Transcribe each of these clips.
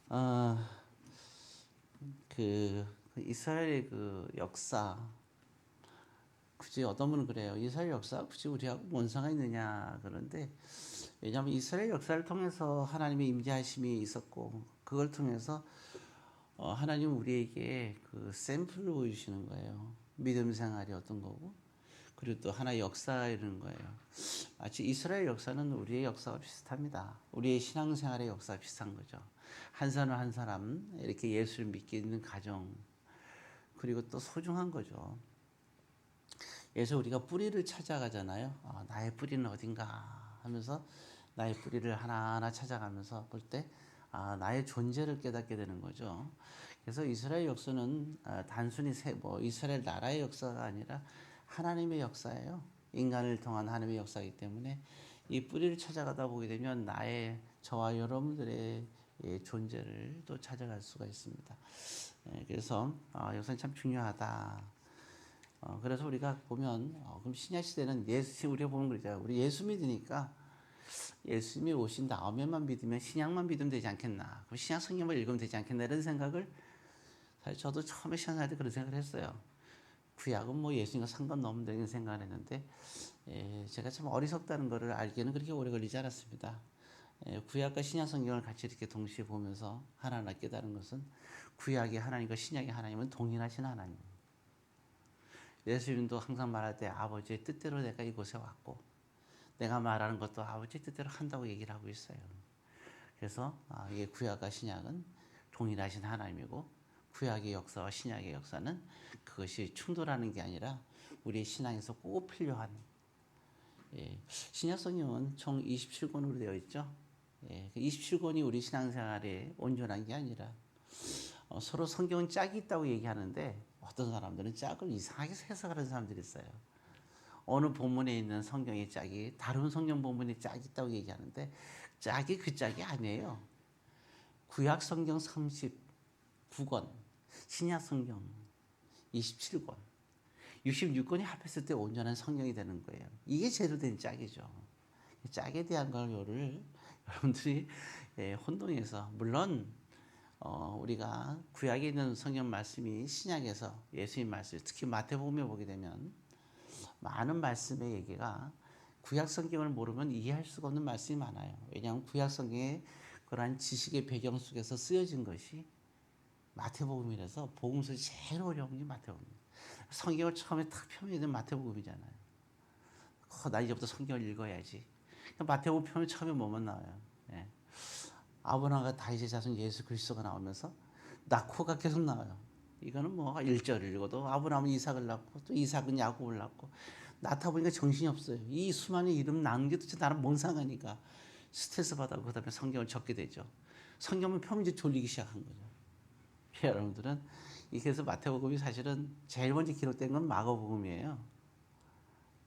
어, 그 이스라엘의 그 역사, 굳이 어떤 분은 그래요. 이스라엘 역사 굳이 우리하고 뭔 상관이 있느냐 그런데, 왜냐하면 이스라엘 역사를 통해서 하나님의 임재하심이 있었고, 그걸 통해서 하나님 우리에게 그 샘플을 보여주시는 거예요. 믿음 생활이 어떤 거고, 그리고 또 하나의 역사 이런 거예요. 마치 이스라엘 역사는 우리의 역사가 비슷합니다. 우리의 신앙생활의 역사가 비슷한 거죠. 한 사람 한 사람 이렇게 예수를 믿게 있는 가정, 그리고 또 소중한 거죠. 그래서 우리가 뿌리를 찾아가잖아요. 나의 뿌리는 어딘가 하면서 나의 뿌리를 하나하나 찾아가면서 볼 때 나의 존재를 깨닫게 되는 거죠. 그래서 이스라엘 역사는 단순히 이스라엘 나라의 역사가 아니라 하나님의 역사예요. 인간을 통한 하나님의 역사이기 때문에 이 뿌리를 찾아가다 보게 되면 저와 여러분들의 존재를 또 찾아갈 수가 있습니다. 그래서 역사는 참 중요하다. 그래서 우리가 보면 그럼 신약 시대는 우리가 보면 그러죠. 우리 예수 믿으니까 예수님이 오신 다음에만 믿으면 신약만 믿으면 되지 않겠나. 그럼 신약 성경을 읽으면 되지 않겠나 이런 생각을 사실 저도 처음에 신앙할 때 그런 생각을 했어요. 구약은 뭐 예수님과 상관없는 이런 생각을 했는데 제가 참 어리석다는 것을 알기에는 그렇게 오래 걸리지 않았습니다. 구약과 신약 성경을 같이 이렇게 동시에 보면서 하나하나 깨달은 것은 구약의 하나님과 신약의 하나님은 동일하신 하나님. 예수님도 항상 말할 때 아버지의 뜻대로 내가 이곳에 왔고 내가 말하는 것도 아버지의 뜻대로 한다고 얘기를 하고 있어요. 그래서 이게 구약과 신약은 동일하신 하나님이고 구약의 역사와 신약의 역사는 그것이 충돌하는 게 아니라 우리의 신앙에서 꼭 필요한 신약 성경은 총 27권으로 되어 있죠. 27권이 우리 신앙생활에 온전한 게 아니라 서로 성경은 짝이 있다고 얘기하는데 어떤 사람들은 짝을 이상하게 해석하는 사람들이 있어요. 어느 본문에 있는 성경의 짝이 다른 성경 본문에 짝이 있다고 얘기하는데 짝이 그 짝이 아니에요. 구약 성경 39권, 신약 성경 27권, 66권이 합했을 때 온전한 성경이 되는 거예요. 이게 제대로 된 짝이죠. 짝에 대한 거를 여러분들이 혼동해서 물론 우리가 구약에 있는 성경 말씀이 신약에서 예수님 말씀, 특히 마태복음에 보게 되면 많은 말씀의 얘기가 구약 성경을 모르면 이해할 수가 없는 말씀이 많아요. 왜냐하면 구약 성경의 그러한 지식의 배경 속에서 쓰여진 것이 마태복음이라서 복음서 제일 어려운 게 마태복음이에요. 성경을 처음에 탁 펴면 되는 마태복음이잖아요. 나 이제부터 성경을 읽어야지. 마태복음 펴면 처음에 뭐만 나와요? 아브라함과 다윗의 자손 예수 그리스도가 나오면서 낳고가 계속 나와요. 이거는 뭐 1절을 읽어도 아브라함은 이삭을 낳고 또 이삭은 야곱을 낳고 낳다 보니까 정신이 없어요. 이 수많은 이름 낳는 게 도대체 나는 뭔 상관이니까 스트레스 받아고 그다음에 성경을 적게 되죠. 성경을 펴면 이제 졸리기 시작한 거죠. 여러분들은 그래서 마태복음이 사실은 제일 먼저 기록된 건 마가복음이에요.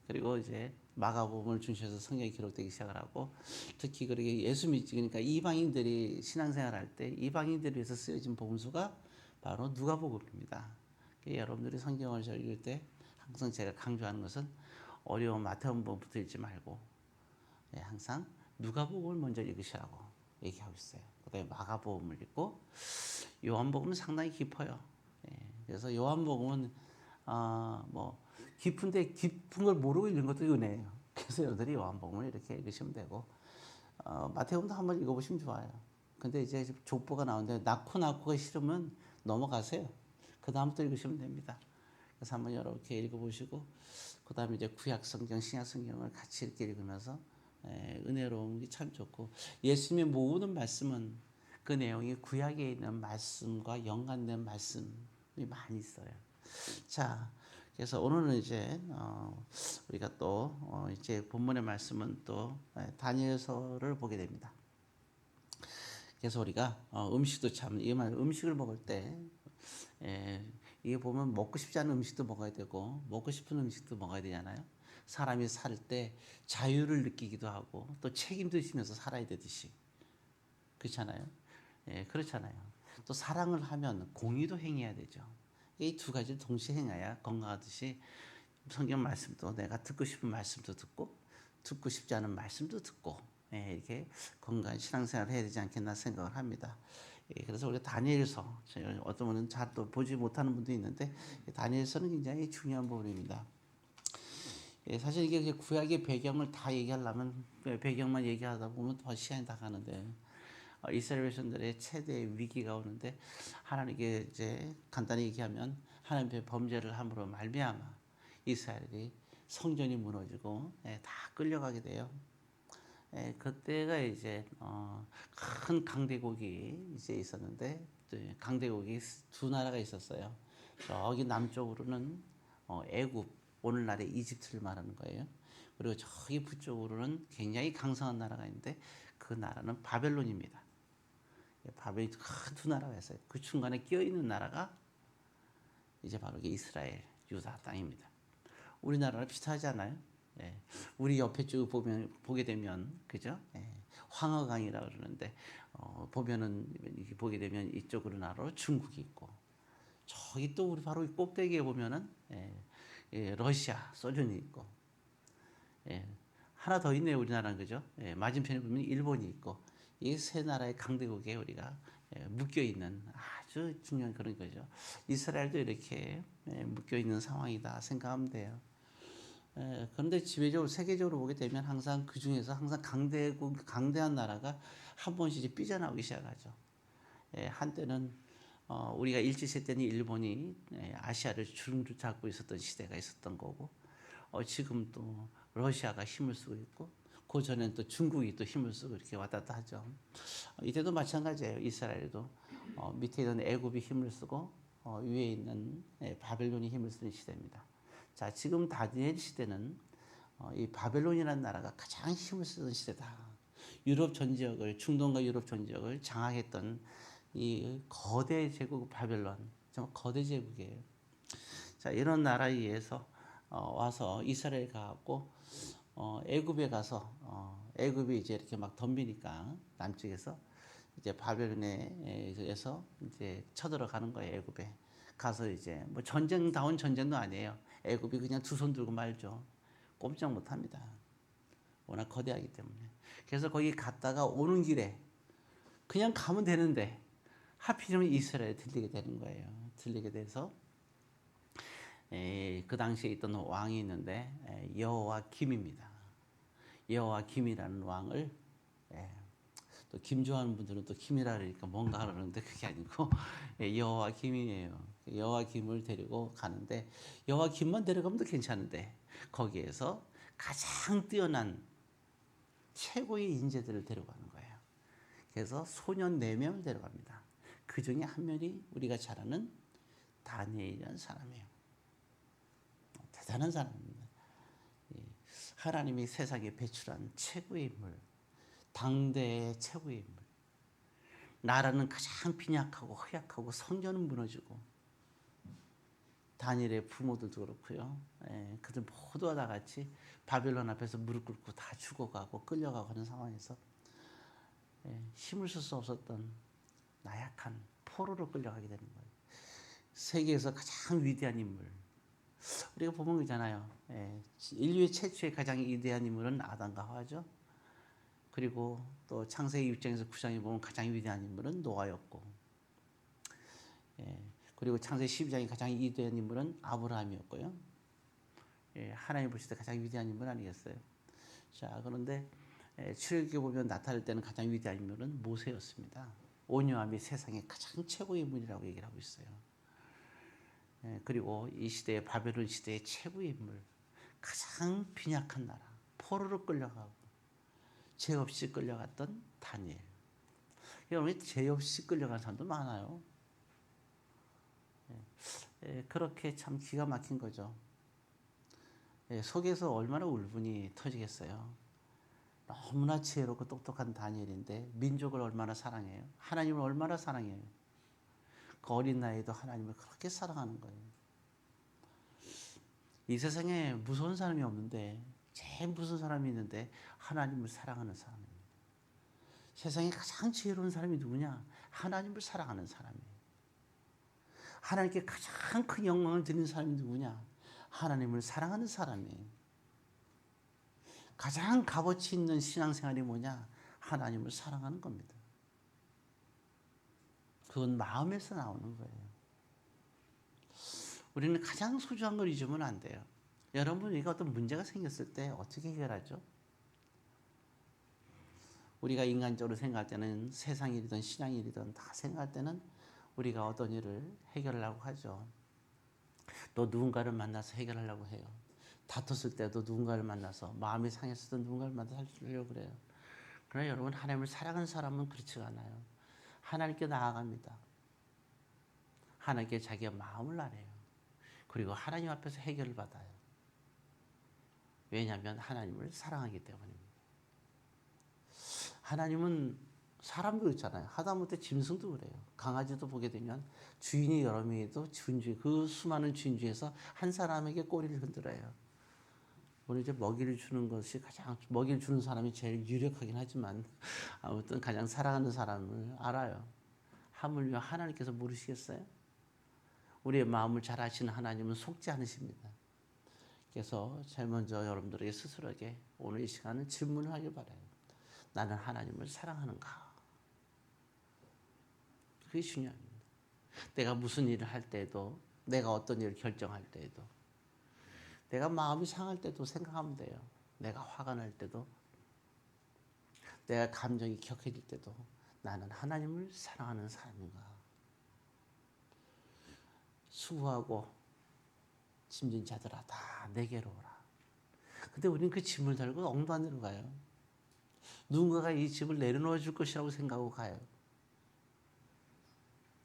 그리고 이제 마가복음을 중시해서 성경이 기록되기 시작을 하고 특히 그렇게 예수 믿지 그러니까 이방인들이 신앙생활 할 때 이방인들을 위해서 쓰여진 복음서가 바로 누가복음입니다. 여러분들이 성경을 읽을 때 항상 제가 강조하는 것은 어려운 마태복음부터 읽지 말고 항상 누가복음을 먼저 읽으시라고 얘기하고 있어요. 그다음에 마가복음을 읽고 요한복음은 상당히 깊어요. 그래서 요한복음은 뭐 깊은데 깊은 걸 모르고 읽는 것도 은혜예요. 그래서 여러분들이 요한복음을 이렇게 읽으시면 되고 마태복음도 한번 읽어보시면 좋아요. 근데 이제 족보가 나오는데 낳고가 싫으면 넘어가세요. 그 다음부터 읽으시면 됩니다. 그래서 한번 이렇게 읽어보시고 그 다음에 이제 구약 성경, 신약 성경을 같이 이렇게 읽으면서 은혜로운 게 참 좋고 예수님의 모든 말씀은 그 내용이 구약에 있는 말씀과 연관된 말씀이 많이 있어요. 자, 그래서 오늘은 이제 우리가 또 이제 본문의 말씀은 또 다니엘서를 보게 됩니다. 그래서 우리가 음식도 참 음식을 먹을 때 이게 보면 먹고 싶지 않은 음식도 먹어야 되고 먹고 싶은 음식도 먹어야 되잖아요. 사람이 살 때 자유를 느끼기도 하고 또 책임도 지면서 살아야 되듯이 그렇잖아요. 그렇잖아요. 또 사랑을 하면 공의도 행해야 되죠. 이 두 가지를 동시에 행해야 건강하듯이 성경 말씀도 내가 듣고 싶은 말씀도 듣고 듣고 싶지 않은 말씀도 듣고 이렇게 건강한 신앙생활을 해야 되지 않겠나 생각을 합니다. 그래서 우리가 다니엘서 어떤 분은 잘 또 보지 못하는 분도 있는데 다니엘서는 굉장히 중요한 부분입니다. 사실 이게 구약의 배경을 다 얘기하려면 배경만 얘기하다 보면 더 시간이 다 가는데 이스라엘 백성들의 최대 위기가 오는데 하나님께 이제 간단히 얘기하면 하나님의 범죄를 함으로 말미암아 이스라엘이 성전이 무너지고 다 끌려가게 돼요. 그때가 이제 큰 강대국이 이제 있었는데 강대국이 두 나라가 있었어요. 저기 남쪽으로는 애굽, 오늘날의 이집트를 말하는 거예요. 그리고 저기 북쪽으로는 굉장히 강성한 나라가 있는데 그 나라는 바벨론입니다. 바벨이 큰 두 나라가 있어요. 그 중간에 끼어 있는 나라가 이제 바로 이스라엘, 유다 땅입니다. 우리나라랑 비슷하지 않아요? 우리 옆에 쭉 보게 되면 그죠? 황허강이라고 그러는데 보면은 보게 되면 이쪽으로 나라로 중국이 있고 저기 또 우리 바로 꼭대기에 보면은 러시아, 소련이 있고 하나 더 있네요. 우리나라는 그죠? 맞은편에 보면 일본이 있고 이 세 나라의 강대국에 우리가 묶여 있는 아주 중요한 그런 거죠. 이스라엘도 이렇게 묶여 있는 상황이다 생각하면 돼요. 그런데 지배적으로 세계적으로 보게 되면 항상 그 중에서 항상 강대한 나라가 한 번씩 이제 삐져나오기 시작하죠. 한때는 우리가 일제시대 때는 일본이 아시아를 주름 잡고 있었던 시대가 있었던 거고 지금 또 러시아가 힘을 쓰고 있고 그 전엔 또 중국이 또 힘을 쓰고 이렇게 왔다 갔다 하죠. 이때도 마찬가지예요. 이스라엘도 밑에 있는 애굽이 힘을 쓰고 위에 있는 바벨론이 힘을 쓰는 시대입니다. 자, 지금 다니엘 시대는 이 바벨론이라는 나라가 가장 힘을 쓰는 시대다. 유럽 전 지역을 중동과 유럽 전 지역을 장악했던 이 거대 제국 바벨론, 정말 거대 제국이에요. 자, 이런 나라에 의해서 와서 이스라엘 가고 애굽에 가서 애굽이 이제 이렇게 막 덤비니까 남쪽에서 이제 바벨론에서 이제 쳐들어가는 거예요. 애굽에 가서 이제 뭐 전쟁다운 전쟁도 아니에요. 애굽이 그냥 두 손 들고 말죠. 꼼짝 못합니다. 워낙 거대하기 때문에. 그래서 거기 갔다가 오는 길에 그냥 가면 되는데 하필이면 이스라엘에 들리게 되는 거예요. 들리게 돼서 그 당시에 있던 왕이 있는데 여호와김입니다. 여호와김이라는 왕을 또 김 좋아하는 분들은 또 김이라 그러니까 뭔가 그러는데 그게 아니고 여호와김이에요. 여호와김을 데리고 가는데 여호와김만 데려가면 괜찮은데 거기에서 가장 뛰어난 최고의 인재들을 데려가는 거예요. 그래서 소년 4명을 데려갑니다. 그 중에 한 명이 우리가 잘 아는 다니엘이라는 사람이에요. 대단한 사람입니다. 하나님이 세상에 배출한 최고의 인물, 당대의 최고의 인물. 나라는 가장 빈약하고 허약하고 성전은 무너지고 다니엘의 부모들도 그렇고요. 그들 모두가 다 같이 바벨론 앞에서 무릎 꿇고 다 죽어가고 끌려가고 하는 상황에서 힘을 쓸 수 없었던 나약한 포로로 끌려가게 되는 거예요. 세계에서 가장 위대한 인물. 우리가 보면 그잖아요. 인류의 최초의 가장 위대한 인물은 아담과 하와죠. 그리고 또 창세기 6장에서 9장에 보면 가장 위대한 인물은 노아였고, 그리고 창세기 12장에 가장 위대한 인물은 아브라함이었고요. 하나님 보실 때 가장 위대한 인물 아니겠어요? 자, 그런데 출애굽기에 보면 나타날 때는 가장 위대한 인물은 모세였습니다. 온유함이 세상의 가장 최고의 인물이라고 얘기를 하고 있어요. 그리고 이 시대의 바벨론 시대의 최고의 인물, 가장 빈약한 나라, 포로로 끌려가고 죄 없이 끌려갔던 다니엘. 여러분, 죄 없이 끌려간 사람도 많아요. 그렇게 참 기가 막힌 거죠. 속에서 얼마나 울분이 터지겠어요. 너무나 지혜롭고 똑똑한 다니엘인데 민족을 얼마나 사랑해요. 하나님을 얼마나 사랑해요. 그 어린 나이에도 하나님을 그렇게 사랑하는 거예요. 이 세상에 무서운 사람이 없는데 제일 무서운 사람이 있는데 하나님을 사랑하는 사람입니다. 세상에 가장 지혜로운 사람이 누구냐? 하나님을 사랑하는 사람이에요. 하나님께 가장 큰 영광을 드리는 사람이 누구냐? 하나님을 사랑하는 사람이에요. 가장 값어치 있는 신앙생활이 뭐냐? 하나님을 사랑하는 겁니다. 그건 마음에서 나오는 거예요. 우리는 가장 소중한 걸 잊으면 안 돼요. 여러분, 우리가 어떤 문제가 생겼을 때 어떻게 해결하죠? 우리가 인간적으로 생각할 때는 세상 일이든 신앙 일이든 다 생각할 때는 우리가 어떤 일을 해결하려고 하죠. 또 누군가를 만나서 해결하려고 해요. 다퉜을 때도 누군가를 만나서, 마음이 상했을 때 누군가를 만나서 하려고 그래요. 그러나 여러분, 하나님을 사랑하는 사람은 그렇지가 않아요. 하나님께 나아갑니다. 하나님께 자기의 마음을 나눠요. 그리고 하나님 앞에서 해결을 받아요. 왜냐하면 하나님을 사랑하기 때문입니다. 하나님은 사람도 있잖아요. 하다못해 짐승도 그래요. 강아지도 보게 되면 주인이 여러 명이도 그 수많은 주인 중에서 한 사람에게 꼬리를 흔들어요. 물론 이제 먹이를 주는 것이 먹이를 주는 사람이 제일 유력하긴 하지만 아무튼 가장 사랑하는 사람을 알아요. 하물며 하나님께서 모르시겠어요? 우리의 마음을 잘 아시는 하나님은 속지 않으십니다. 그래서 제일 먼저 여러분들에게 스스로에게 오늘 이 시간은 질문을 하길 바라요. 나는 하나님을 사랑하는가? 그게 중요합니다. 내가 무슨 일을 할 때에도, 내가 어떤 일을 결정할 때에도, 내가 마음이 상할 때도 생각하면 돼요. 내가 화가 날 때도, 내가 감정이 격해질 때도 나는 하나님을 사랑하는 사람인가? 수고하고 짐진 자들아 다 내게로 오라. 근데 우리는 그 짐을 달고 엉뚱한 가요. 누군가가 이 짐을 내려놓아 줄 것이라고 생각하고 가요.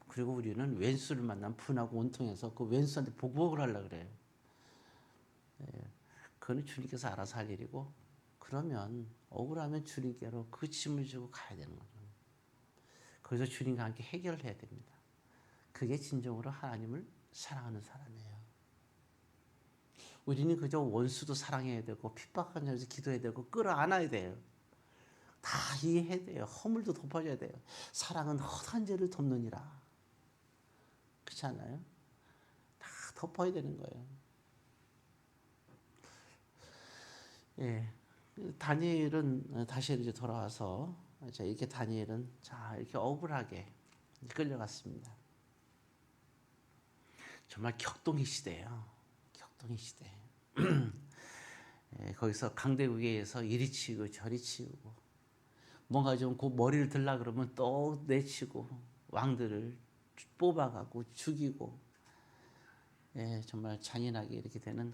그리고 우리는 왼수를 만나면 분하고 온통해서 그 왼수한테 보복을 하려고 그래요. 그건 주님께서 알아서 할 일이고, 그러면 억울하면 주님께로 그 짐을 지고 가야 되는 거죠. 거기서 주님과 함께 해결을 해야 됩니다. 그게 진정으로 하나님을 사랑하는 사람이에요. 우리는 그저 원수도 사랑해야 되고 핍박하는 자에서 기도해야 되고 끌어안아야 돼요. 다 이해해야 돼요. 허물도 덮어줘야 돼요. 사랑은 허다한 죄를 덮느니라. 그렇지 않아요? 다 덮어야 되는 거예요. 예, 다니엘은 다시 이제 돌아와서 이렇게 다니엘은 이렇게 억울하게 끌려갔습니다. 정말 격동의 시대예요. 격동의 시대. 예, 거기서 강대국에서 이리 치고 저리 치고 뭔가 좀 그 머리를 들라 그러면 또 내치고 왕들을 뽑아가고 죽이고, 예, 정말 잔인하게 이렇게 되는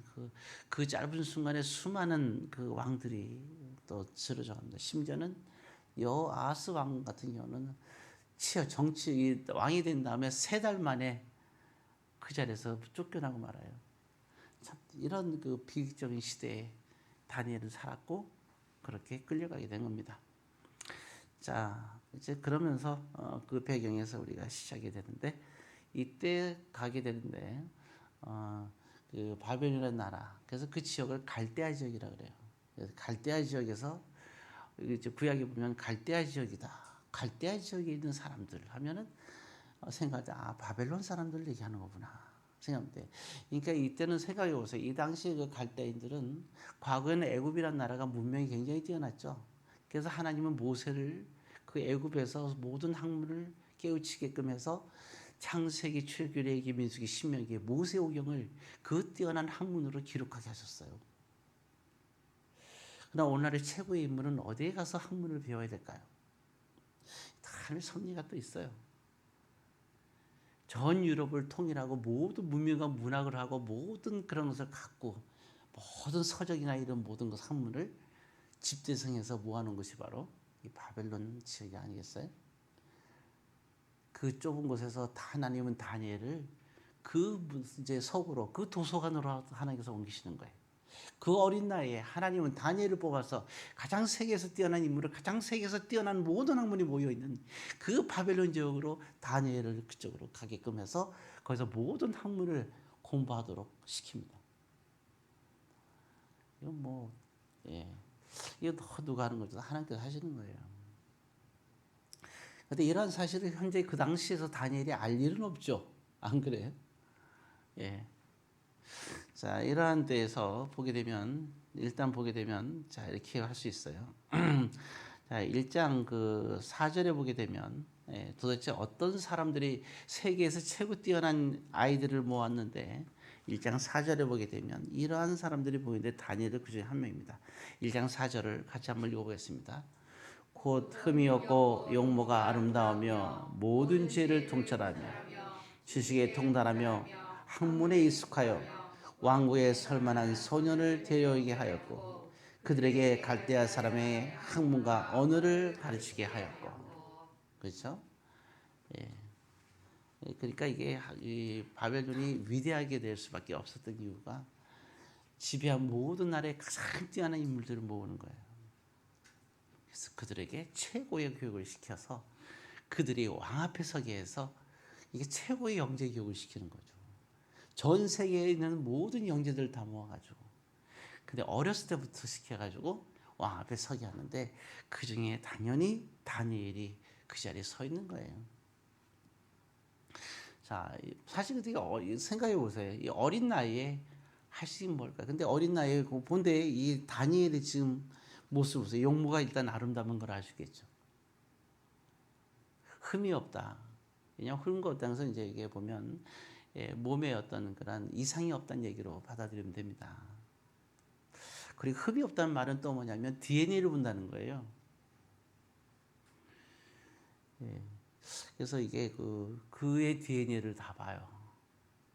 그 짧은 순간에 수많은 그 왕들이 또 쓰러져 갑니다. 심지어는 여아스 왕 같은 경우는 왕이 된 다음에 3달 만에 그 자리에서 쫓겨나고 말아요. 참 이런 그 비극적인 시대에 다니엘은 살았고 그렇게 끌려가게 된 겁니다. 자, 이제 그러면서 그 배경에서 우리가 시작이 되는데, 이때 가게 되는데 그 바벨론이라는 나라, 그래서 그 지역을 갈대아 지역이라 그래요. 그래서 갈대아 지역에서 이제 구약에 보면 갈대아 지역이다. 갈대아 지역에 있는 사람들 하면은 생각할 때 바벨론 사람들 얘기하는 거구나 생각하면 돼. 그러니까 이때는 생각해 보세요. 이 당시 그 갈대인들은 과거에는 애굽이라는 나라가 문명이 굉장히 뛰어났죠. 그래서 하나님은 모세를 그 애굽에서 모든 학문을 깨우치게끔 해서 창세기, 출애굽기, 민수기, 신명기, 모세오경을 그 뛰어난 학문으로 기록하게 하셨어요. 그러나 오늘날의 최고의 인물은 어디에 가서 학문을 배워야 될까요? 다른 섭리가 또 있어요. 전 유럽을 통일하고 모든 문명과 문학을 하고 모든 그런 것을 갖고 모든 서적이나 이런 모든 것 학문을 집대성해서 모아놓은 것이 바로 이 바벨론 지역이 아니겠어요? 그 좁은 곳에서 하나님은 다니엘을 그 이제 서구로 그 도서관으로 하나님께서 옮기시는 거예요. 그 어린 나이에 하나님은 다니엘을 뽑아서 가장 세계에서 뛰어난 인물을, 가장 세계에서 뛰어난 모든 학문이 모여 있는 그 바벨론 지역으로 다니엘을 그쪽으로 가게끔 해서 거기서 모든 학문을 공부하도록 시킵니다. 이건 뭐, 예, 이거 누가 하는 거죠? 하나님께서 하시는 거예요. 그런데 이러한 사실을 현재 그 당시에서 다니엘이 알 일은 없죠. 안 그래요? 예. 자, 이러한 데에서 보게 되면 일단 보게 되면 자 이렇게 할 수 있어요. 자 1장 그 4절에 보게 되면 도대체 어떤 사람들이 세계에서 최고 뛰어난 아이들을 모았는데 1장 4절에 보게 되면 이러한 사람들이 보이는데 다니엘도 그 중에 한 명입니다. 1장 4절을 같이 한번 읽어보겠습니다. 곧 흠이 없고 용모가 아름다우며 모든 죄를 통찰하며 지식에 통달하며 학문에 익숙하여 왕국에 설만한 소년을 데려오게 하였고 그들에게 갈대아 사람의 학문과 언어를 가르치게 하였고 그렇죠? 예. 그러니까 이게 이 바벨론이 위대하게 될 수밖에 없었던 이유가 지배한 모든 나라의 가장 뛰어난 인물들을 모으는 거예요. 그래서 그들에게 최고의 교육을 시켜서 그들이 왕 앞에 서게 해서 이게 최고의 영재 교육을 시키는 거죠. 전 세계에 있는 모든 영재들을 다 모아가지고 근데 어렸을 때부터 시켜가지고 왕 앞에 서게 하는데 그 중에 당연히 다니엘이 그 자리에 서 있는 거예요. 자, 사실 어떻게 생각해 보세요. 이 어린 나이에 할 수 있는 뭘까? 근데 어린 나이에 본데 이 다니엘의 지금 모습 보세요. 용모가 일단 아름다운 걸 아시겠죠. 흠이 없다. 왜냐하면 흠과 없다는 것은 이제 이게 보면 몸에 어떤 그런 이상이 없다는 얘기로 받아들이면 됩니다. 그리고 흠이 없다는 말은 또 뭐냐면 DNA를 본다는 거예요. 예. 그래서 이게 그의 DNA를 다 봐요.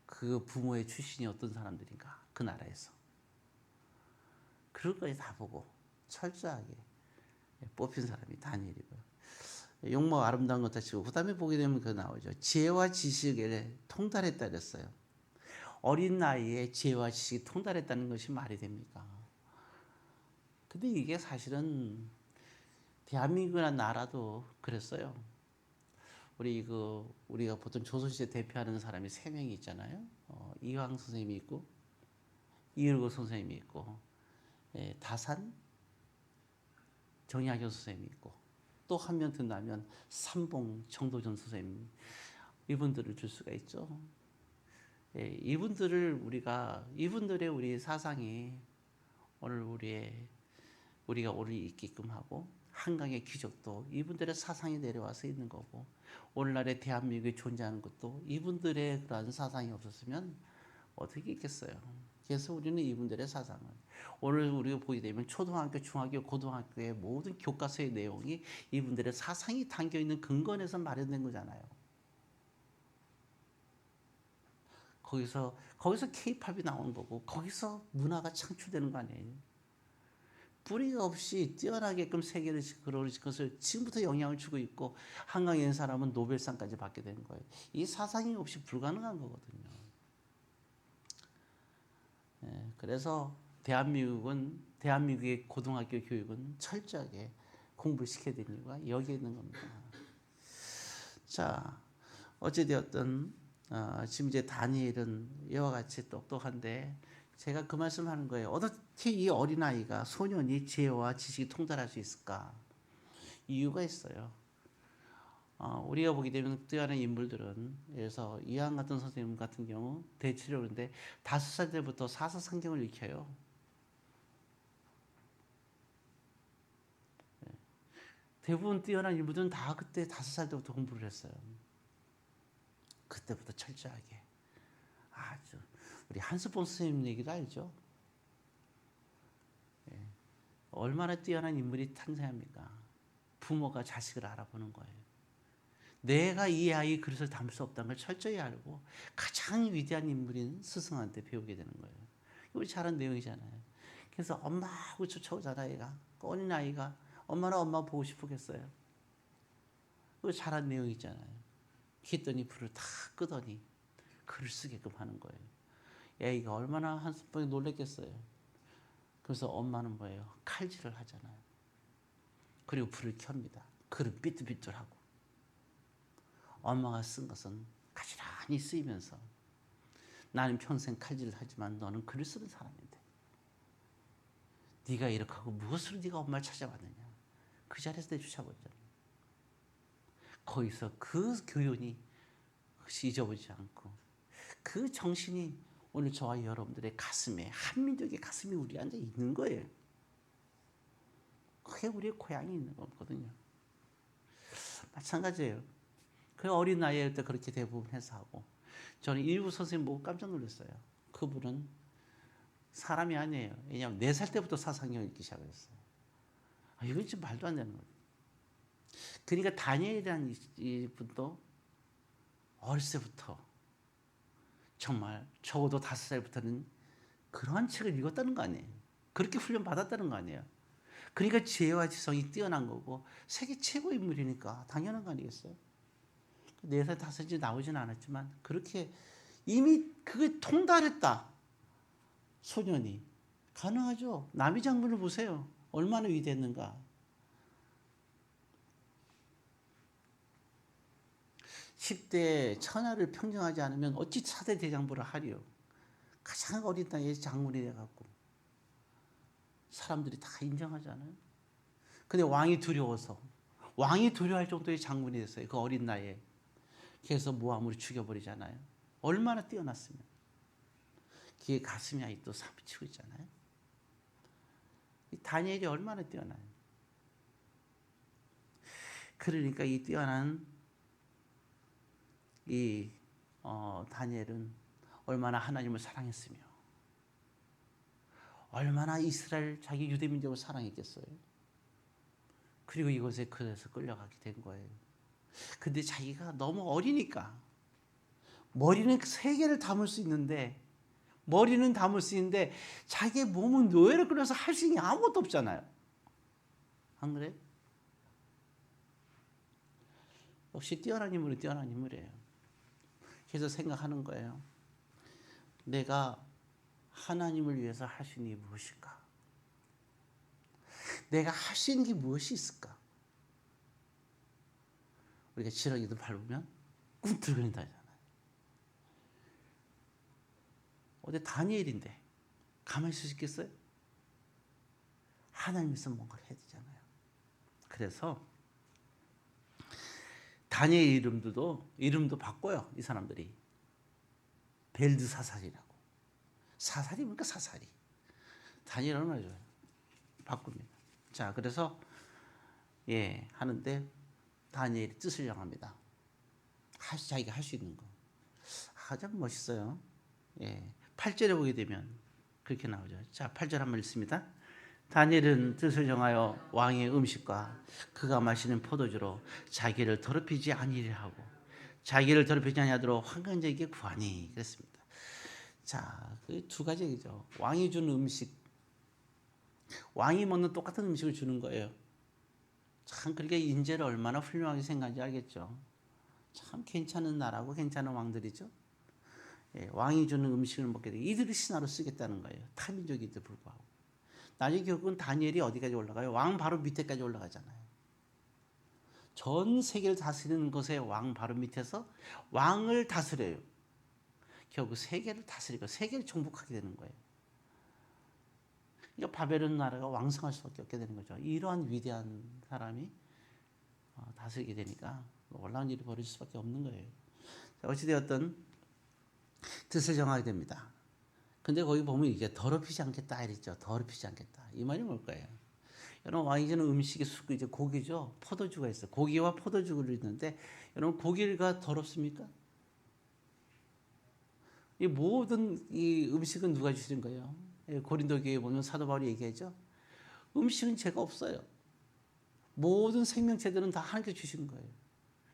그 부모의 출신이 어떤 사람들인가 그 나라에서 그런 것까지 다 보고 철저하게 뽑힌 사람이 다니엘이고요. 용모 아름다운 것 치고 그 다음에 보게 되면 그 나오죠. 지혜와 지식에 통달했다 그랬어요. 어린 나이에 지혜와 지식이 통달했다는 것이 말이 됩니까? 근데 이게 사실은 대한민국이라는 나라도 그랬어요. 우리가 보통 조선시대 대표하는 사람이 세 명이 있잖아요. 이황 선생님이 있고 이일구 선생님이 있고 다산 정약용 선생님이 있고 또 한 명 든다면 삼봉 정도전 선생님 이분들을 줄 수가 있죠. 이분들의 우리 사상이 오늘 우리가 오늘 있게끔 하고 한강의 기적도 이분들의 사상이 내려와서 있는 거고 오늘날의 대한민국이 존재하는 것도 이분들의 그러한 사상이 없었으면 어떻게 있겠어요. 그래서 우리는 이분들의 사상을 오늘 우리가 보게 되면 초등학교, 중학교, 고등학교의 모든 교과서의 내용이 이분들의 사상이 담겨있는 근거에서 마련된 거잖아요. 거기서 K-팝이 나오는 거고 거기서 문화가 창출되는 거 아니에요. 뿌리가 없이 뛰어나게끔 세계를 그런 것을 지금부터 영향을 주고 있고 한강에 있는 사람은 노벨상까지 받게 되는 거예요. 이 사상이 없이 불가능한 거거든요. 그래서 대한민국의 고등학교 교육은 철저하게 공부를 시켜야 되는 이유가 여기에 있는 겁니다. 자, 어찌되었든 지금 이제 다니엘은 이와 같이 똑똑한데 제가 그 말씀하는 거예요. 어떻게 이 어린아이가 소년이 지혜와 지식이 통달할 수 있을까? 이유가 있어요. 우리가 보게 되면 뛰어난 인물들은 그래서 이황 같은 선생님 같은 경우 대치료인데 5살 때부터 사서성경을 익혀요. 대부분 뛰어난 인물들은 다 그때 5살 때부터 공부를 했어요. 그때부터 철저하게 아주 우리 한스폰 선생님 얘기도 알죠? 얼마나 뛰어난 인물이 탄생합니까? 부모가 자식을 알아보는 거예요. 내가 이 아이의 그릇을 담을 수 없다는 걸 철저히 알고 가장 위대한 인물인 스승한테 배우게 되는 거예요. 우리 잘 아는 내용이잖아요. 그래서 엄마하고 쫓아오잖아 애가. 어린 아이가 엄마는 엄마 보고 싶겠어요. 우리 잘 아는 내용이잖아요. 했더니 불을 다 끄더니 글을 쓰게끔 하는 거예요. 애가 얼마나 한숨번에 놀랬겠어요. 그래서 엄마는 뭐예요? 칼질을 하잖아요. 그리고 불을 켭니다. 글은 삐뚤삐뚤하고. 엄마가 쓴 것은 가지런히 쓰이면서 나는 평생 칼질을 하지만 너는 글을 쓰는 사람인데 네가 이렇게 하고 무엇으로 네가 엄마를 찾아왔느냐. 그 자리에서 내쫓아버리잖아요. 거기서 그 교훈이 잊어버리지 않고 그 정신이 오늘 저와 여러분들의 가슴에, 한민족의 가슴이 우리 앉아 있는 거예요. 그게 우리의 고향이 있는 거거든요. 마찬가지예요. 그 어린 나이에 때 그렇게 대부분 해서 하고, 저는 일부 선생님 보고 깜짝 놀랐어요. 그분은 사람이 아니에요. 왜냐하면 4살 때부터 사상경 읽기 시작했어요. 이건 좀 말도 안 되는 거예요. 그러니까 다니엘이라는 이분도 어렸을 때부터 정말 적어도 5살부터는 그러한 책을 읽었다는 거 아니에요. 그렇게 훈련 받았다는 거 아니에요. 그러니까 지혜와 지성이 뛰어난 거고 세계 최고 인물이니까 당연한 거 아니겠어요? 4살, 5살이 나오진 않았지만 그렇게 이미 그게 통달했다. 소년이. 가능하죠. 남이 장군을 보세요. 얼마나 위대했는가. 10대 천하를 평정하지 않으면 어찌 4대 대장부를 하리요. 가장 어린 나이에 장군이 돼갖고 사람들이 다 인정하잖아요. 근데 왕이 두려워서 왕이 두려워할 정도의 장군이 됐어요. 그 어린 나이에. 그래서 모함으로 죽여버리잖아요. 얼마나 뛰어났으면. 그의 가슴이 아직도 사무치고 있잖아요. 이 다니엘이 얼마나 뛰어나요. 그러니까 이 뛰어난 이 다니엘은 얼마나 하나님을 사랑했으며 얼마나 이스라엘 자기 유대 민족을 사랑했겠어요. 그리고 이곳에 그래서 끌려가게 된 거예요. 근데 자기가 너무 어리니까 머리는 세계를 담을 수 있는데 머리는 담을 수 있는데 자기의 몸은 노예를 끌어서 할 수 있는 게 아무것도 없잖아요. 안 그래? 역시 뛰어난 인물은 뛰어난 인물이에요. 그래서 생각하는 거예요. 내가 하나님을 위해서 할 수 있는 게 무엇일까? 내가 할 수 있는 게 무엇이 있을까? 우리가 지렁이도 밟으면 꿈틀거린다잖아요. 어제 다니엘인데 가만히 있을 수 있겠어요? 하나님께서 뭔가를 해야 되잖아요. 그래서 다니엘 이름도 바꿔요. 이 사람들이. 벨드사살이라고. 사살이 뭡니까? 사살이. 다니엘 얼마나 좋아요. 바꿉니다. 자, 그래서 하는데 다니엘이 뜻을 정합니다. 자기가 할 수 있는 거. 가장 멋있어요. 8절에 보게 되면 그렇게 나오죠. 자, 8절 한번 읽습니다. 다니엘은 뜻을 정하여 왕의 음식과 그가 마시는 포도주로 자기를 더럽히지 아니하려 하고 자기를 더럽히지 아니하도록 환관자에게 구하니 그랬습니다. 자, 그 두 가지 얘기죠. 왕이 주는 음식, 왕이 먹는 똑같은 음식을 주는 거예요. 참 그렇게 인재를 얼마나 훌륭하게 생각하는지 알겠죠. 참 괜찮은 나라고 괜찮은 왕들이죠. 왕이 주는 음식을 먹게 되고 이들을 신하로 쓰겠다는 거예요. 타민족인데도 불구하고. 나중에 결국은 다니엘이 어디까지 올라가요? 왕 바로 밑에까지 올라가잖아요. 전 세계를 다스리는 것의 왕 바로 밑에서 왕을 다스려요. 결국 세계를 다스리고 세계를 정복하게 되는 거예요. 그러니까 바벨론 나라가 왕성할 수밖에 없게 되는 거죠. 이러한 위대한 사람이 다스리게 되니까 놀라운 일이 벌어질 수밖에 없는 거예요. 어찌되었든 뜻을 정하게 됩니다. 근데 거기 보면 이게 더럽히지 않겠다 이랬죠. 더럽히지 않겠다. 이 말이 뭘까요? 여러분 왕이 주는 음식이 이제 고기죠. 포도주가 있어요. 고기와 포도주가 있는데 여러분 고기가 더럽습니까? 이 모든 이 음식은 누가 주시는 거예요? 고린도 교회에 보면 사도 바울이 얘기하죠. 음식은 죄가 없어요. 모든 생명체들은 다 하나님께 주신 거예요.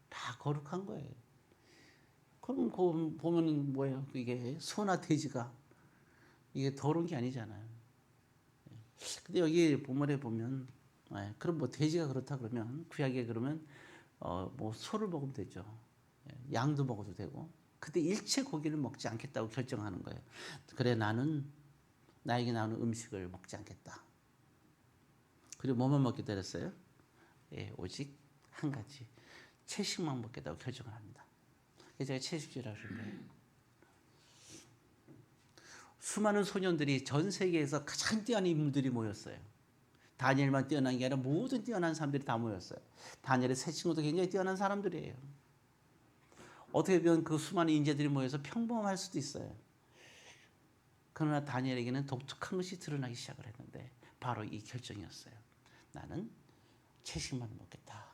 다 거룩한 거예요. 그럼 보면 뭐예요? 이게 소나 돼지가 이게 더러운 게 아니잖아요. 근데 여기 본문에 보면 그럼 뭐 돼지가 그렇다 그러면 구약에 그러면 뭐 소를 먹으면 되죠. 양도 먹어도 되고. 근데 일체 고기를 먹지 않겠다고 결정하는 거예요. 그래 나는 나에게 나오는 음식을 먹지 않겠다. 그리고 뭐만 먹겠다 그랬어요? 오직 한 가지 채식만 먹겠다고 결정을 합니다. 그래서 제가 채식주의라고 그런 거예요. 수많은 소년들이 전 세계에서 가장 뛰어난 인물들이 모였어요. 다니엘만 뛰어난 게 아니라 모든 뛰어난 사람들이 다 모였어요. 다니엘의 세 친구도 굉장히 뛰어난 사람들이에요. 어떻게 보면 그 수많은 인재들이 모여서 평범할 수도 있어요. 그러나 다니엘에게는 독특한 것이 드러나기 시작을 했는데 바로 이 결정이었어요. 나는 채식만 먹겠다.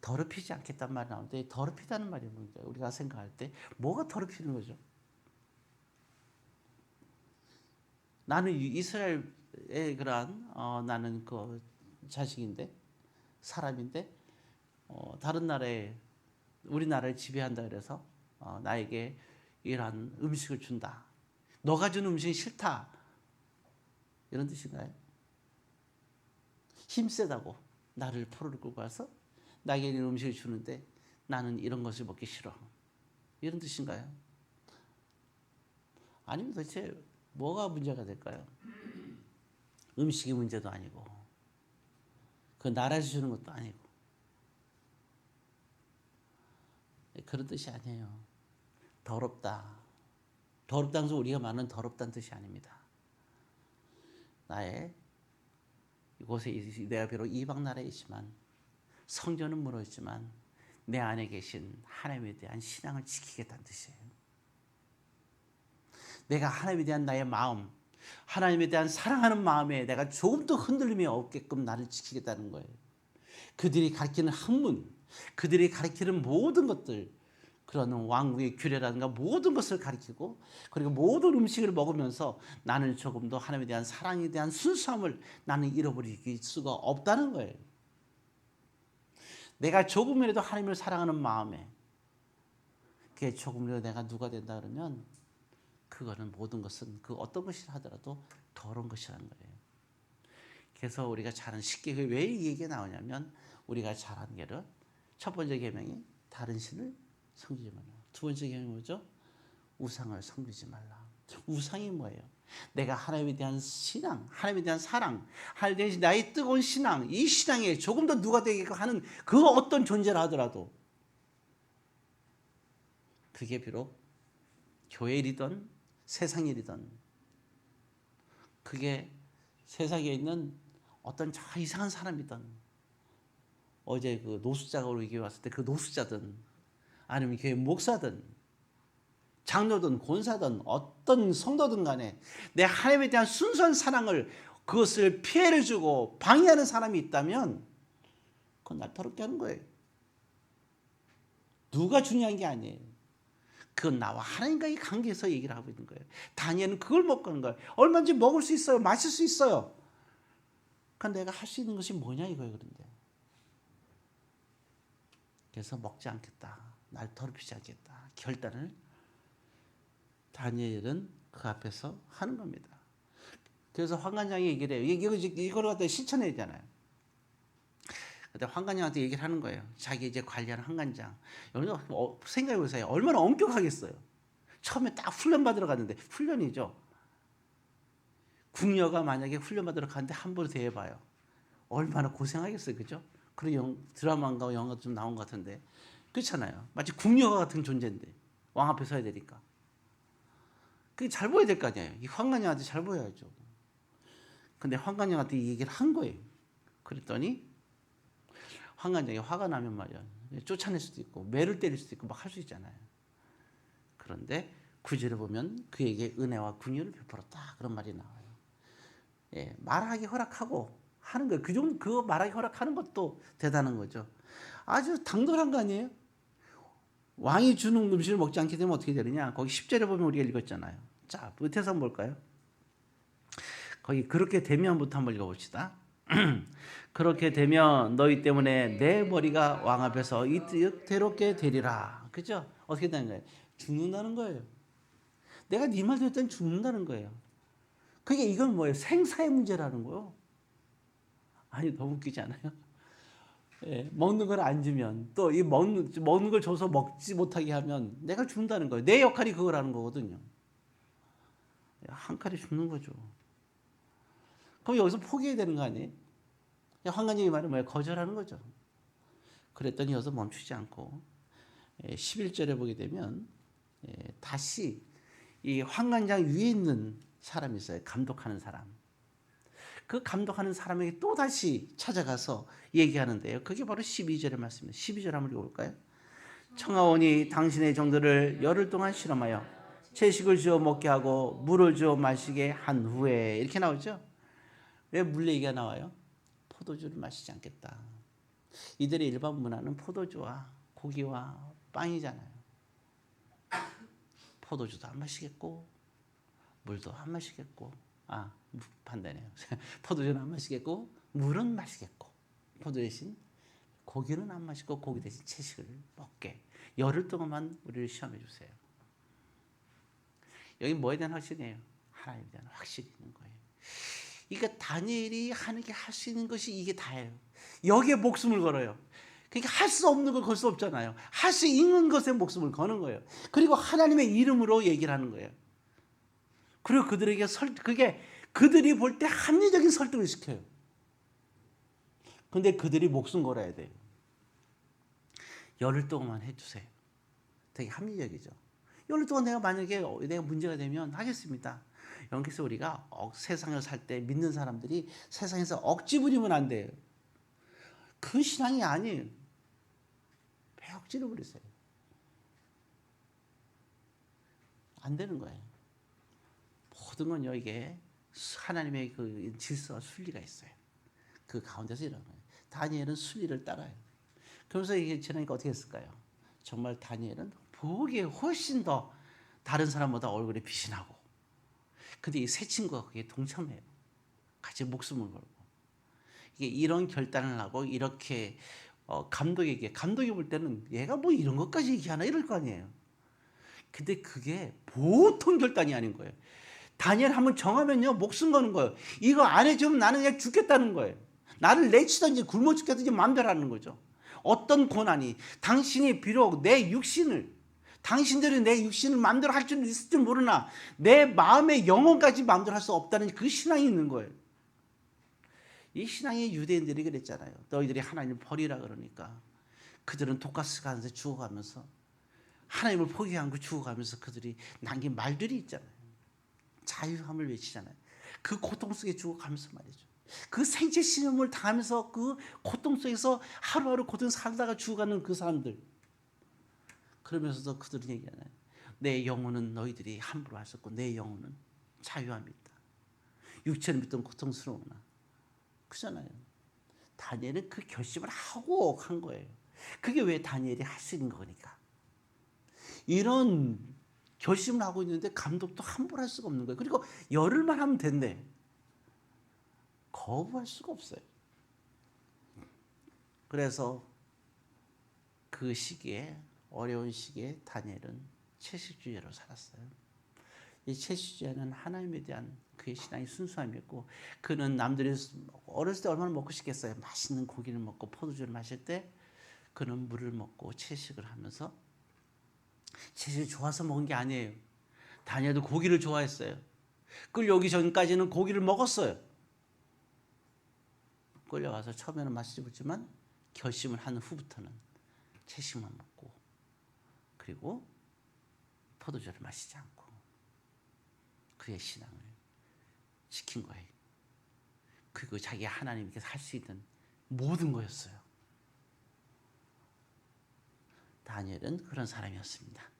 더럽히지 않겠다는 말이 나오는데 더럽히다는 말이 뭔가 우리가 생각할 때 뭐가 더럽히는 거죠? 나는 이스라엘의 그러한 나는 그 자식인데 사람인데 다른 나라에 우리나라를 지배한다 그래서 나에게 이러한 음식을 준다. 너가 준 음식이 싫다. 이런 뜻인가요? 힘세다고 나를 포로를 끌고 와서 나에게 이런 음식을 주는데 나는 이런 것을 먹기 싫어. 이런 뜻인가요? 아니면 도대체 뭐가 문제가 될까요? 음식이 문제도 아니고 그 나라에서 주는 것도 아니고 그런 뜻이 아니에요. 더럽다. 더럽다는 것은 우리가 말하는 더럽다는 뜻이 아닙니다. 나의 이곳에 내가 비록 이방 나라에 있지만 성전은 무너졌지만 내 안에 계신 하나님에 대한 신앙을 지키겠다는 뜻이에요. 내가 하나님에 대한 나의 마음, 하나님에 대한 사랑하는 마음에 내가 조금도 흔들림이 없게끔 나를 지키겠다는 거예요. 그들이 가르치는 학문, 그들이 가르치는 모든 것들, 그런 왕국의 규례라든가 모든 것을 가르치고 그리고 모든 음식을 먹으면서 나는 조금도 하나님에 대한 사랑에 대한 순수함을 나는 잃어버릴 수가 없다는 거예요. 내가 조금이라도 하나님을 사랑하는 마음에 그게 조금이라도 내가 누가 된다 그러면 그거는 모든 것은 그 어떤 것이라 하더라도 더러운 것이라는 거예요. 그래서 우리가 잘하는 쉽게 왜 이 얘기가 나오냐면 우리가 잘하는 게는 첫 번째 계명이 다른 신을 섬기지 말라. 두 번째 계명이 뭐죠? 우상을 섬기지 말라. 우상이 뭐예요? 내가 하나님에 대한 신앙, 하나님에 대한 사랑, 하나님에 대한 나의 뜨거운 신앙, 이 신앙에 조금 더 누가 되게끔 하는 그 어떤 존재라 하더라도 그게 비록 교회 일이든 세상 일이든 그게 세상에 있는 어떤 저 이상한 사람이든 어제 그 노숙자가 우리 교회 왔을 때 그 노숙자든 아니면 교회 목사든 장로든 권사든 어떤 성도든 간에 내 하나님에 대한 순수한 사랑을 그것을 피해를 주고 방해하는 사람이 있다면 그건 날 더럽게 하는 거예요. 누가 중요한 게 아니에요. 그건 나와 하나님과의 관계에서 얘기를 하고 있는 거예요. 다니엘은 그걸 먹고 하는 거예요. 얼마든지 먹을 수 있어요. 마실 수 있어요. 그러니까 내가 할 수 있는 것이 뭐냐 이거예요. 그런데 그래서 먹지 않겠다. 날 더럽히지 않겠다. 결단을 다니엘은 그 앞에서 하는 겁니다. 그래서 황관장이 얘기를 해요. 이걸 갖다 실천해야 되잖아요. 그때 황관장한테 얘기를 하는 거예요. 자기 이제 관리하는 황관장. 여러분 생각해 보세요. 얼마나 엄격하겠어요. 처음에 딱 훈련 받으러 갔는데 훈련이죠. 궁녀가 만약에 훈련 받으러 갔는데 함부로 대해봐요. 얼마나 고생하겠어요, 그죠? 그런 드라마인가 영화도 좀 나온 것 같은데 그렇잖아요. 마치 궁녀 같은 존재인데 왕 앞에 서야 되니까. 그게 잘 보여야 될 거 아니에요. 이 황관장한테 잘 보여야죠. 근데 황관장한테 이 얘기를 한 거예요. 그랬더니 황관장이 화가 나면 말이야 쫓아낼 수도 있고 매를 때릴 수도 있고 막 할 수 있잖아요. 그런데 구절에 보면 그에게 은혜와 긍휼을 베풀었다 그런 말이 나와요. 예, 말하기 허락하고 하는 거예요. 그 정도 그거 말하기 허락하는 것도 대단한 거죠. 아주 당돌한 거 아니에요? 왕이 주는 음식을 먹지 않게 되면 어떻게 되느냐? 거기 10절에 보면 우리가 읽었잖아요. 자, 밑에서 한번 볼까요? 거기 그렇게 되면부터 한번 읽어봅시다. 그렇게 되면 너희 때문에 내 머리가 왕 앞에서 이때롭게 되리라. 그죠? 어떻게 되는 거예요? 죽는다는 거예요. 내가 네 말 듣던 죽는다는 거예요. 그게 이건 뭐예요? 생사의 문제라는 거예요. 아니 너무 웃기지 않아요? 예, 먹는 걸 안 주면 또 이 먹는 걸 줘서 먹지 못하게 하면 내가 죽는다는 거예요. 내 역할이 그거라는 거거든요. 한 칼에 죽는 거죠. 그럼 여기서 포기해야 되는 거 아니에요? 황관장이 말은 뭐예요? 거절하는 거죠. 그랬더니 여기서 멈추지 않고 11절에 보게 되면 다시 이 황관장 위에 있는 사람이 있어요. 감독하는 사람. 그 감독하는 사람에게 또 다시 찾아가서 얘기하는데요. 그게 바로 12절의 말씀입니다. 12절 한번 읽어볼까요? 청하오니 당신의 정도를 열흘 동안 실험하여 채식을 주어 먹게 하고 물을 주어 마시게 한 후에 이렇게 나오죠. 왜 물 얘기가 나와요? 포도주를 마시지 않겠다. 이들의 일반 문화는 포도주와 고기와 빵이잖아요. 포도주도 안 마시겠고 물도 안 마시겠고 반대네요. 포도주는 안 마시겠고 물은 마시겠고 포도 대신 고기는 안 마시고 고기 대신 채식을 먹게 열흘 동안만 우리를 시험해 주세요. 여기 뭐에 대한 확신이에요? 하나님에 대한 확신이 있는 거예요. 그러니까 다니엘이 하는 게 할 수 있는 것이 이게 다예요. 여기에 목숨을 걸어요. 그러니까 할 수 없는 걸 걸 수 없잖아요. 할 수 있는 것에 목숨을 거는 거예요. 그리고 하나님의 이름으로 얘기를 하는 거예요. 그리고 그들에게 그게 그들이 볼 때 합리적인 설득을 시켜요. 근데 그들이 목숨 걸어야 돼요. 열흘 동안만 해주세요. 되게 합리적이죠. 열흘 동안 만약에 내가 문제가 되면 하겠습니다. 여기서 우리가 세상을 살 때 믿는 사람들이 세상에서 억지 부리면 안 돼요. 그 신앙이 아니에요. 왜 억지를 부리세요? 안 되는 거예요. 모든 건요, 이게 하나님의 그 질서와 순리가 있어요. 그 가운데서 일어나는 거예요. 다니엘은 순리를 따라요. 그러면서 이게 지나니까 어떻게 했을까요? 정말 다니엘은 보기에 훨씬 더 다른 사람보다 얼굴이 빛이 나고, 근데 이 세 친구가 그게 동참해요. 같이 목숨을 걸고. 이게 이런 결단을 하고 이렇게 감독이 볼 때는 얘가 뭐 이런 것까지 얘기하나 이럴 거 아니에요. 근데 그게 보통 결단이 아닌 거예요. 다니엘 한번 정하면요 목숨 거는 거예요. 이거 안 해주면 나는 그냥 죽겠다는 거예요. 나를 내치든지 굶어 죽겠든지 마음대로 하는 거죠. 어떤 고난이 당신이 비록 내 육신을 당신들이 내 육신을 마음대로 할 줄 있을지 모르나 내 마음의 영혼까지 마음대로 할 수 없다는 그 신앙이 있는 거예요. 이 신앙이 유대인들이 그랬잖아요. 너희들이 하나님을 버리라 그러니까 그들은 독가스 가운데 죽어가면서 하나님을 포기한 거 죽어가면서 그들이 남긴 말들이 있잖아요. 자유함을 외치잖아요. 그 고통 속에 죽어가면서 말이죠. 그 생체 시험을 당하면서 그 고통 속에서 하루하루 고통 살다가 죽어가는 그 사람들. 그러면서도 그들은 얘기하나요? 내 영혼은 너희들이 함부로 하셨고 내 영혼은 자유함이 있다. 육체를 믿던 고통스러우나. 그잖아요. 다니엘은 그 결심을 하고 한 거예요. 그게 왜 다니엘이 할 수 있는 거니까. 이런 결심을 하고 있는데 감독도 함부로 할 수가 없는 거예요. 그리고 열흘만 하면 된대. 거부할 수가 없어요. 그래서 그 시기에 어려운 시기에 다니엘은 채식주의로 살았어요. 이 채식주의는 하나님에 대한 그의 신앙이 순수함이었고 그는 남들이 어렸을 때 얼마나 먹고 싶겠어요. 맛있는 고기를 먹고 포도주를 마실 때 그는 물을 먹고 채식을 하면서 채식이 좋아서 먹은 게 아니에요. 다니엘도 고기를 좋아했어요. 끌려오기 전까지는 고기를 먹었어요. 끌려와서 처음에는 맛이 없지만 결심을 한 후부터는 채식만 먹고 그리고 포도주를 마시지 않고 그의 신앙을 지킨 거예요. 그리고 자기가 하나님께서 할 수 있는 모든 거였어요. 다니엘은 그런 사람이었습니다.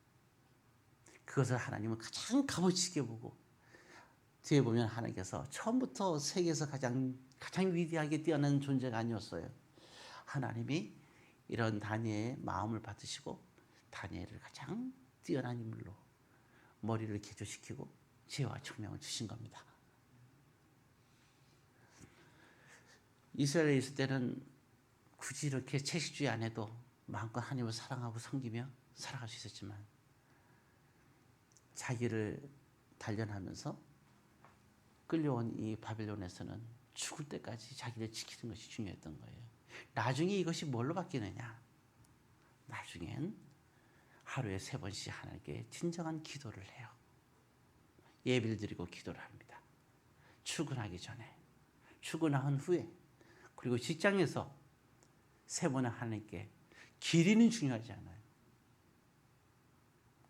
그것을 하나님은 가장 값어치게 보고 뒤에 보면 하나님께서 처음부터 세계에서 가장 위대하게 뛰어난 존재가 아니었어요. 하나님이 이런 다니엘의 마음을 받으시고 다니엘을 가장 뛰어난 인물로 머리를 개조시키고 지혜와 총명을 주신 겁니다. 이스라엘에 있을 때는 굳이 이렇게 채식주의 안 해도 마음껏 하나님을 사랑하고 섬기며 살아갈 수 있었지만 자기를 단련하면서 끌려온 이 바벨론에서는 죽을 때까지 자기를 지키는 것이 중요했던 거예요. 나중에 이것이 뭘로 바뀌느냐? 나중엔 하루에 3번씩 하나님께 진정한 기도를 해요. 예배를 드리고 기도를 합니다. 출근하기 전에, 출근한 후에, 그리고 직장에서 3번은 하나님께 길이는 중요하지 않아요.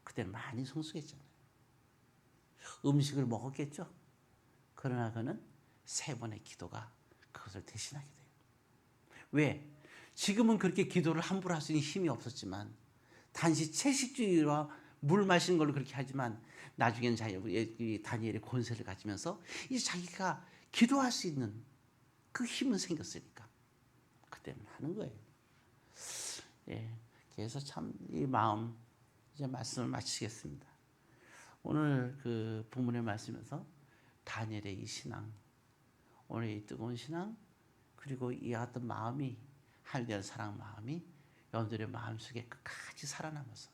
그때는 많이 성숙했잖아요. 음식을 먹었겠죠. 그러나 그는 3번의 기도가 그것을 대신하게 돼요. 왜? 지금은 그렇게 기도를 함부로 할 수 있는 힘이 없었지만 단지 채식주의와 물 마시는 걸로 그렇게 하지만 나중에는 다니엘의 권세를 가지면서 이제 자기가 기도할 수 있는 그 힘은 생겼으니까 그때는 하는 거예요. 예, 그래서 참 이 마음 이제 말씀을 마치겠습니다. 오늘 그 본문의 말씀에서 다니엘의 이 신앙, 오늘 이 뜨거운 신앙, 그리고 이 어떤 마음이 하나님에 대한 사랑 마음이 여러분들의 마음속에 끝까지 살아남아서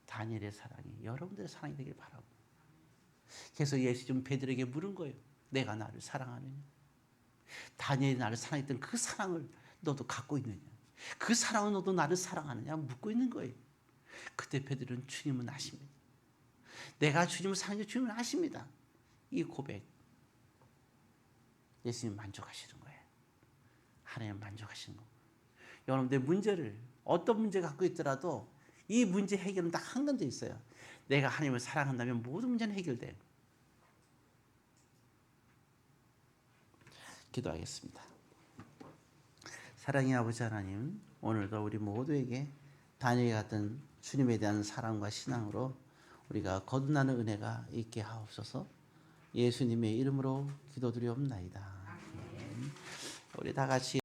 다니엘의 사랑이 여러분들의 사랑이 되길 바라고, 그래서 예수님 베드로에게 물은 거예요. 내가 나를 사랑하느냐? 다니엘이 나를 사랑했던 그 사랑을 너도 갖고 있느냐? 그 사랑은 너도 나를 사랑하느냐? 묻고 있는 거예요. 그때 베드로는 주님은 아십니다. 내가 주님을 사랑해 주님은 아십니다. 이 고백 예수님 만족하시는 거예요. 하나님 만족하시는 거. 여러분들 문제를 어떤 문제 갖고 있더라도 이 문제 해결은 딱 한 건데 있어요. 내가 하나님을 사랑한다면 모든 문제는 해결돼요. 기도하겠습니다. 사랑의 아버지 하나님, 오늘도 우리 모두에게 다니엘 같은 주님에 대한 사랑과 신앙으로 우리가 거듭나는 은혜가 있게 하옵소서. 예수님의 이름으로 기도드리옵나이다. 우리 다 같이